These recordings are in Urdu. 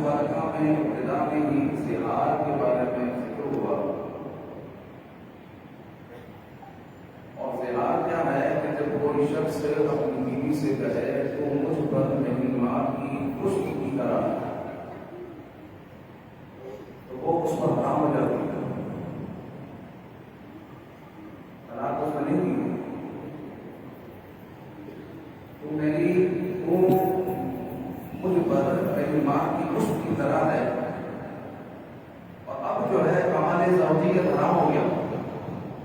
مبارکہ میں ابتدا میں ہی زہار کے بارے میں ذکر ہوا، اور زہار کیا ہے کہ جب کوئی شخص اپنی بیوی سے کہے تو مجھ پر میری ماں کی خشک کی طرح تو وہ اس پر حرام ہو جاتی ہے، طلاق اس میں نہیں دی، تو میری مجھ پر میری ماں کی خشک کی طرح ہے، اور اب جو ہے کمال زوجیت حرام ہو گیا،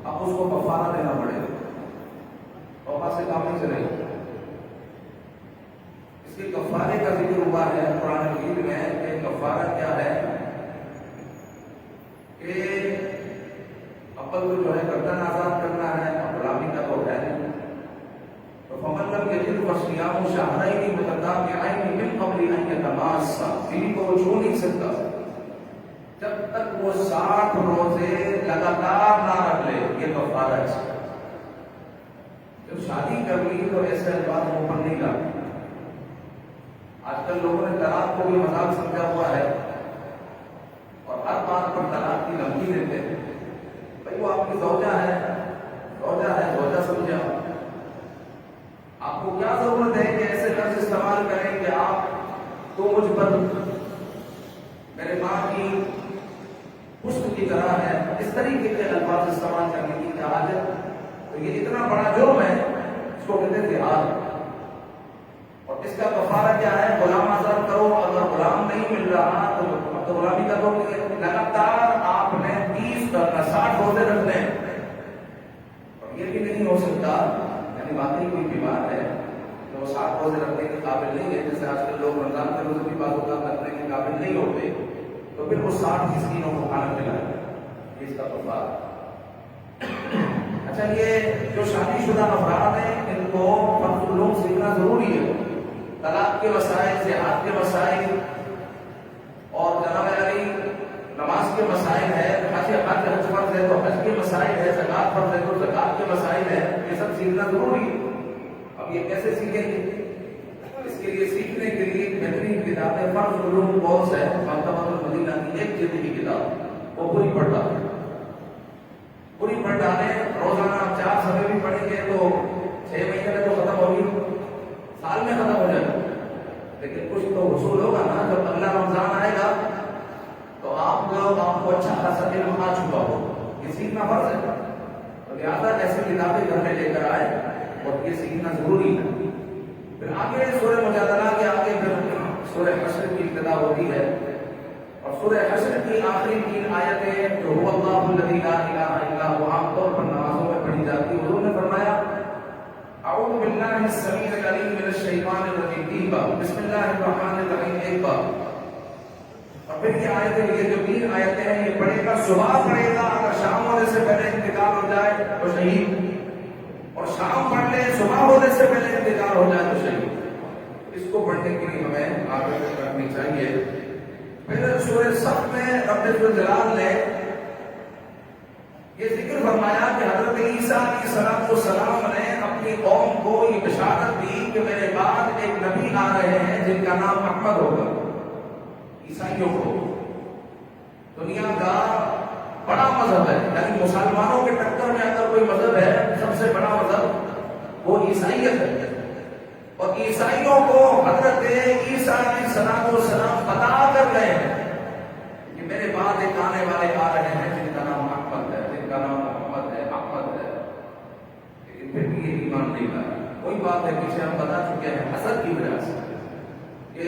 اب اس کو کفارہ دینا پڑے گا، توبہ سے کام نہیں چلے گا۔ اس کے کفارے کا ذکر ہوا ہے قرآن مجید میں کہ کفارہ کیا ہے کہ اول تو جو ہے گردن آزاد کرنا ہے، اور غلامی کا تو ہے نہیں، تو فمن لم یجد فصیام شہرین متتابعین من قبل ان یتماسا، بیوی کو وہ چھو نہیں سکتا جب تک وہ 60 روزے لگاتار نہ رکھ لے، یہ کفارہ ہے۔ جب شادی کر لی تو ایسے الفاظ منہ پر نہیں لاتے۔ آج کل لوگوں نے طلاق کو بھی مذاق سمجھا ہوا ہے، اور ہر بات پر طلاق کی دھمکی دیتے ہیں، بھائی وہ آپ کی زوجہ ہے، زوجہ سمجھے آپ کو کیا ضرورت ہے کہ ایسے لفظ استعمال کریں کہ آپ تو مجھ پر میرے ماں کی خشک کی طرح ہے، اس طریقے کے الفاظ استعمال کرنے کی کیا حاجت؟ تو یہ اتنا بڑا جرم ہے، اس کو کہتے ہیں زہار، اور اس کا کفارہ کیا ہے؟ غلام آزاد کرو، اگر غلام نہیں مل رہا تو غلامی کا تو لگاتار آپ نے 60 روزے رکھنے، اور یہ بھی نہیں ہو سکتا، یعنی واقعی کوئی بیمار ہے جو 60 روزے رکھنے کے قابل نہیں ہے، جیسے آج کل لوگ رمضان کے روزے بھی بعض اوقات رکھنے کے قابل نہیں ہوتے، تو پھر وہ 60 مسکینوں کو کھانا کھلائے، اس کا کفارہ۔ اچھا، یہ جو شادی شدہ افراد ہیں ان کو فرض العلوم سیکھنا ضروری ہے، طلاق کے مسائل، زہار کے مسائل، اور جناب علی نماز کے مسائل ہے، حج فرض ہے تو حج کے مسائل ہے، زکات فرض ہے تو زکات کے مسائل ہے، یہ سب سیکھنا ضروری ہے۔ اب یہ کیسے سیکھیں گے؟ اس کے لیے سیکھنے کے لیے بہترین کتاب ہے فرض العلوم کورس ہے، مکتبۃ المدینہ کی 1 جلد کی کتاب، وہ پوری پڑھ ڈالیں، روزانہ 4 صفحے بھی پڑھیں گے تو 6 مہینے میں تو ختم ہوگی، سال میں ختم ہو جائے گا، لیکن کچھ تو حصول ہوگا نا، جب اگلا رمضان آئے گا تو آپ کو اچھا خاصا علم آ چکا ہو، یہ سیکھنا فرض ہے، تو لہٰذا ایسی کتابیں گھر میں لے کر آئے، اور یہ سیکھنا ضروری ہے۔ پھر آگے سورہ مجادلہ کے آگے پھر سورہ حشر کی ابتدا ہوتی ہے، اور سورہ حشر کی آخری 3 آیتیں جو هو اللہ الذی لا الہ الا هو عام طور پر نمازوں میں پڑھی جاتی ہے، حضور نے فرمایا اعوذ باللہ السمیع العلیم من الشیطان الرجیم، بسم اللہ الرحمن الرحیم، ایک بار، اور پھر یہ آیتیں، یہ جو 3 آیتیں ہیں یہ پڑھے گا، صبح پڑھے گا، اگر شام ہونے سے پہلے انتقال ہو جائے تو شہید، اور شام پڑھ لے صبح ہونے سے پہلے انتقال ہو جائے تو شہید۔ اس کو پڑھنے کے لیے ہمیں آگے کرنی چاہیے۔ پھر سورہ صف میں رب الجلال نے یہ ذکر فرمایا کہ حضرت عیسیٰ علیہ السلام نے اپنی قوم کو یہ بشارت دی کہ میرے بعد ایک نبی آ رہے ہیں جن کا نام احمد ہوگا۔ عیسائیوں کو دنیا کا بڑا مذہب ہے، یعنی مسلمانوں کے ٹکر میں اگر کوئی مذہب ہے سب سے بڑا مذہب وہ عیسائیت ہے، اور عیسائیوں کو حضرت عیسیٰ علیہ السلام بتا کر رہے ہیں کہ میرے بعد ایک آنے والے آ رہے ہیں جن کا نام احمد ہے، جن کا نام محمد ہے، احمد ہے، لیکن پھر بھی یہ ایمان نہیں لایا۔ کوئی بات ہے پیچھے ہم بتا چکے ہیں حسد کی وجہ سے کہ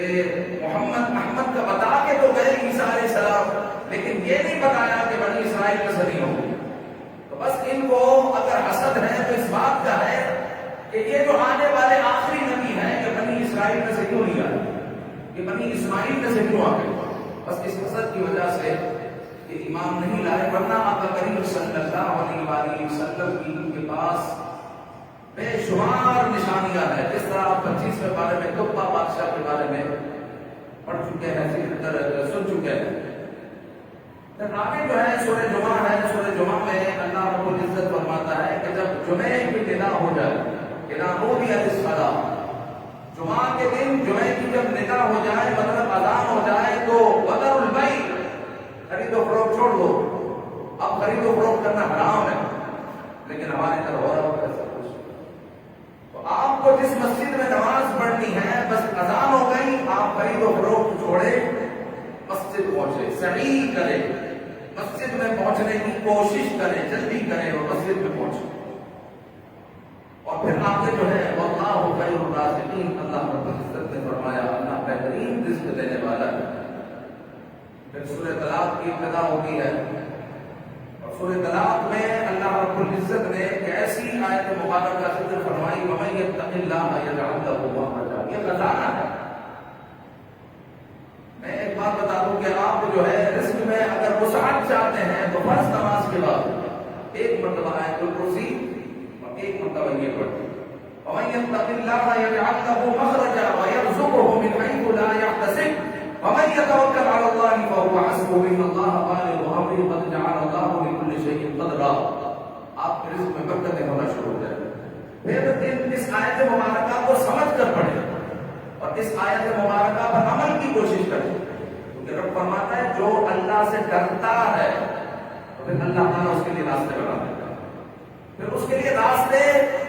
محمد احمد کا بتا کے تو گئے عیسیٰ علیہ السلام، لیکن یہ نہیں بتایا کہ بنی اسرائیل میں سے نہیں ہوگی، تو بس ان کو اگر حسد ہے تو اس بات کا ہے کہ یہ جو آنے والے آخری نبی ہیں یہ بنی اسرائیل میں سے کیوں نہیں آئے، یہ بنی اسماعیل میں سے کیوں آ گئے، بس اس حسد کی وجہ سے یہ ایمان نہیں لائے، ورنہ آقا کریم صلی اللہ علیہ وآلہ وسلم کی ان کے پاس بے شمار نشانیاں ہیں، جس طرح آپ 25ویں بارے میں تبا بادشاہ کے بارے میں پڑھ چکے ہیں، سن چکے ہیں۔ پھر آگے جو ہے سورہ جمعہ ہے، سورہ جمعہ میں اللہ رب العزت فرماتا ہے کہ جب جمعے کی ندا ہو جائے، ندا ہو دیا جمعہ کے دن جمعے کی جب ندا ہو جائے، مطلب اذان ہو جائے، تو کرنا حرام ہے، لیکن ہمارے ادھر ہو رہا ہوتا ہے سب کچھ. تو آپ کو جس مسجد میں نماز پڑھنی ہے، بس اذان ہو گئی، آپ خرید و فروخت چھوڑے مسجد پہنچے، سعی کرے، مسجد میں پہنچنے کی کوشش کریں، جلدی کریں اور مسجد میں پہنچے. اور پھر آگے جو ہے واللہ خیر الرازقین، اللہ رب العزت نے فرمایا اللہ بہترین رزق دینے والا ہے. پھر سورہ طلاق کی ابتدا ہوتی ہے، اور سورہ طلاق میں اللہ رب العزت نے ایک ایسی آیت مبارکہ ذکر فرمائی وَمَن يَتَّقِ اللَّهَ يَجْعَلْ لَهُ مَخْرَجًا. یہ خزانہ ہے. میں ایک بات بتا دوں کہ آپ جو ہے رزق میں اگر وسعت چاہتے ہیں تو فرض نماز کے بعد ایک مرتبہ آیت الکرسی اور ایک مرتبہ یہ پڑھیں وَمَن يَتَّقِ اللَّهَ يَجْعَلْ لَهُ مَخْرَجًا وَيَرْزُقْهُ مِنْ حَيْثُ لَا يَحْتَسِبُ وَمَن يَتَوَكَّلْ عَلَى اللَّهِ فَهُوَ حَسْبُهُ إِنَّ اللَّهَ بَالِغُ أَمْرِهِ قَدْ جَعَلَ اللَّهُ لِكُلِّ شَيْءٍ قَدْرًا. آپ کے رزق میں برکتیں ہونا شروع ہو جائیں. پھر اس آیت مبارکہ کو سمجھ کر پڑھیں اور اس آیت مبارکہ پر عمل کی کوشش کریں، کیونکہ رب فرماتا ہے جو اللہ سے ڈرتا ہے تو پھر اللہ تعالیٰ اس کے لیے راستے بنا دیتا ہے، پھر اس کے لیے راستے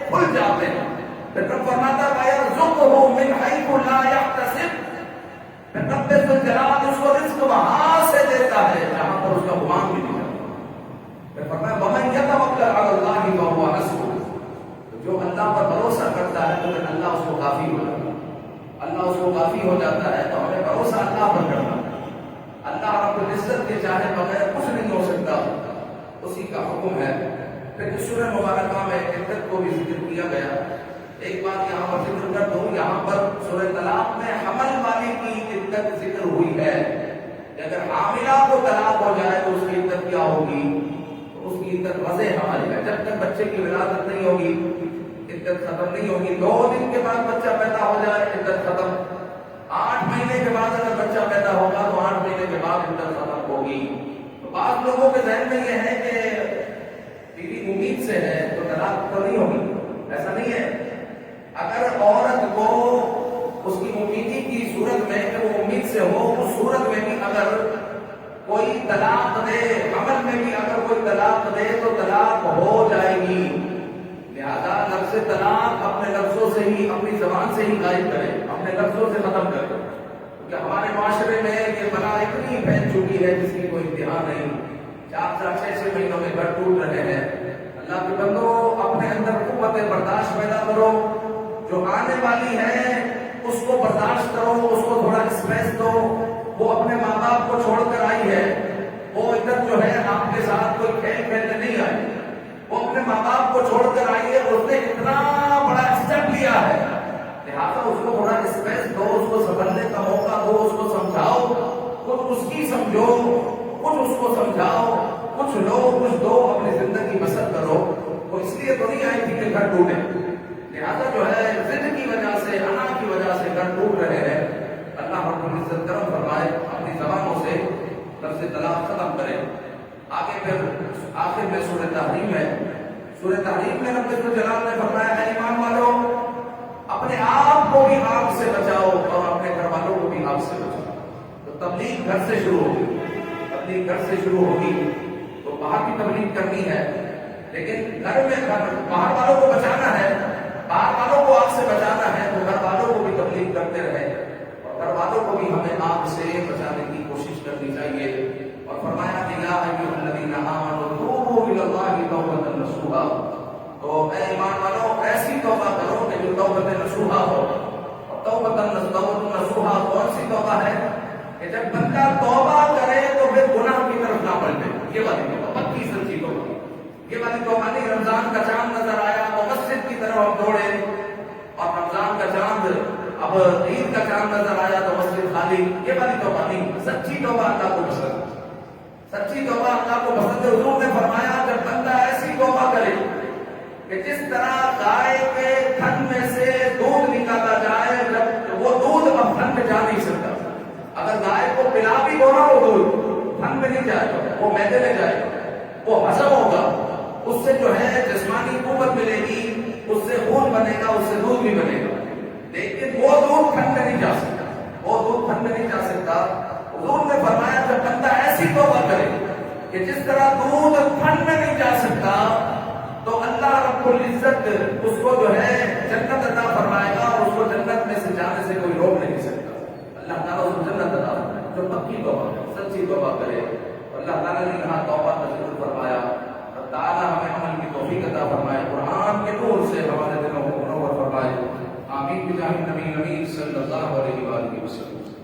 کھل جاتے ہیں. پھر رب فرماتا ہے وَيَرْزُقْهُ مِنْ حَيْثُ لَا يَحْتَسِبُ. پھر رب ذوالجلال اس کو رزق وہاں سے دیتا ہے جہاں پر اس کا گمان بھی نہیں کرتا. پھر فرمایا وَمَن يَتَوَكَّلْ عَلَى اللَّهِ فَهُوَ حَسْبُهُ. جو اللہ پر بھروسہ کرتا ہے تو پھر اللہ اس کو کافی ہو جاتا ہے. اللہ اس کو کافی ہو جاتا ہے تو ہمیں بھروسہ اللہ پر کرنا. اللہ رب العزت کے چاہے بغیر کچھ نہیں ہو سکتا، اسی کا حکم ہے. پھر اس سورہ مبارکہ میں عدت کو بھی ذکر کیا گیا. ایک بات یہاں پر ذکر کر دوں، یہاں پر سورہ طلاق میں حمل والی کی عدت ذکر ہوئی ہے کہ اگر حاملہ کو طلاق ہو جائے تو اس کی عدت کیا ہوگی؟ تو اس کی عدت وضع حمل ہے. جب تک بچے کی ولادت نہیں ہوگی عدت ختم نہیں ہوگی. 2 دن کے بعد بچہ پیدا ہو جائے عدت ختم. 8 مہینے کے بعد اگر بچہ پیدا ہوگا تو 8 مہینے کے بعد عدت ختم ہوگی. تو بعض لوگوں کے ذہن میں یہ ہے کہ بیوی امید سے ہے تو طلاق تو نہیں ہوگی. ایسا نہیں ہے. اگر عورت کو اس کی امیدی کی صورت میں کہ وہ امید سے ہو، اس صورت میں بھی اگر کوئی طلاق دے، عمل میں بھی اگر کوئی طلاق دے تو طلاق ہو جائے گی. لہذا لفظ طلاق اپنے لفظوں سے ہی، اپنی زبان سے ہی غائب کرے، اپنے لفظوں سے ختم کرے. کیونکہ ہمارے معاشرے میں یہ بلا اتنی پھیل چکی ہے جس کی کوئی انتہا نہیں. 4 6 مہینوں میں گھر ٹوٹ رہے ہیں. اللہ کے بندو اپنے اندر قوت برداشت پیدا کرو. جو آنے والی ہے اس کو برداشت کرو، اس کو تھوڑا اسپیس دو. وہ اپنے ماں باپ کو چھوڑ کر آئی ہے، وہ ادھر جو ہے آپ کے ساتھ کوئی کھیل کھیلنے نہیں آئی. وہ اپنے ماں باپ کو چھوڑ کر آئی ہے، اس نے اتنا بڑا اسٹیپ لیا ہے. لہٰذا اس کو تھوڑا اسپیس دو، اس کو سنبھلنے کا موقع دو، اس کو سمجھاؤ، کچھ اس کی سمجھو، کچھ اس کو سمجھاؤ، کچھ لو کچھ دو، اپنی زندگی بسر کرو. وہ اس لیے تو نہیں آئی تھی کہ گھر ٹوٹے. لہٰذا جو ہے ضد کی وجہ سے، انا کی وجہ سے گھر ٹوٹ رہے ہیں. اللہ رب العزت کرم فرمائے، اپنی زبانوں سے لفظ طلاق ختم کرے. آگے پھر آخر میں سورہ تحریم ہے. سورہ تحریم میں رب الجلال نے فرمایا اے ایمان والو اپنے آپ کو بھی آگ سے بچاؤ اور اپنے گھر والوں کو بھی آگ سے بچاؤ. تو تبلیغ گھر سے شروع ہوگی. تبلیغ گھر سے شروع ہوگی تو باہر بھی تبلیغ کرنی ہے، لیکن گھر میں باہر والوں کو بچانا ہے، باہر والوں کو آگ سے بچانا ہے تو گھر والوں کو بھی تبلیغ کرتے رہے اور گھر والوں کو بھی ہمیں آگ سے بچانے کی کوشش کرنی چاہیے. اور فرمایا یا ایھا الذین آمنوا توبوا الی اللہ توبۃ نصوحا. تو اے ایمان والو ایسی توبہ کرو کہ جو توبۃ نصوحا ہو. اور توبۃ نصوحا کون سی توبہ ہے کہ جب بندہ توبہ کرے تو پھر گناہ کی طرف نہ بڑھے. یہ والی توبہ پکی سچی توبہ. یہ والی توبہ نہیں رمضان کا چاند نظر آیا تو مسجد کی طرف ہم دوڑے، اور رمضان کا چاند اب عید کا چاند نظر آیا تو مسجد خالی. یہ والی توبہ نہیں. سچی توبہ اللہ کو پسند. سچی توبہ اللہ کو پسند ہے. حضور نے فرمایا جب بندہ ایسی توبہ کرے کہ جس طرح گائے کے تھن میں سے دودھ نکالا جائے، جب وہ دودھ اب تھن میں جا نہیں سکتا. اگر گائے کو پلا بھی دو نا وہ دودھ تھن میں نہیں جائے گا، وہ معدے میں جائے گا، وہ ہضم ہوگا، اس سے جو ہے جسمانی قوت ملے گی، اس سے خون بنے گا، اس سے دودھ بھی بنے گا. لیکن وہ دودھ تھن میں نہیں جا سکتا. وہ دودھ تھن میں نہیں جا سکتا. حضور نے فرمایا جب بندہ ایسی توبہ کرے کہ جس طرح دودھ تھن میں نہیں جا سکتا تو اللہ رب العزت اس کو جو ہے جنت عطا فرمائے گا اور اس کو جنت میں سے جانے سے کوئی روک نہیں سکتا. اللہ تعالیٰ اس کو جنت عطا فرمائے جو پکی توبہ سچی توبہ کرے. اللہ تعالیٰ نے یہاں توبہ کا ذکر فرمایا. تعالیٰ ہمیں عمل کی توفیق عطا فرمائے, قرآن کے نور سے ہمارے دلوں کو منور فرمائے. آمین بجاہ نبی صلی اللہ علیہ وآلہ وسلم.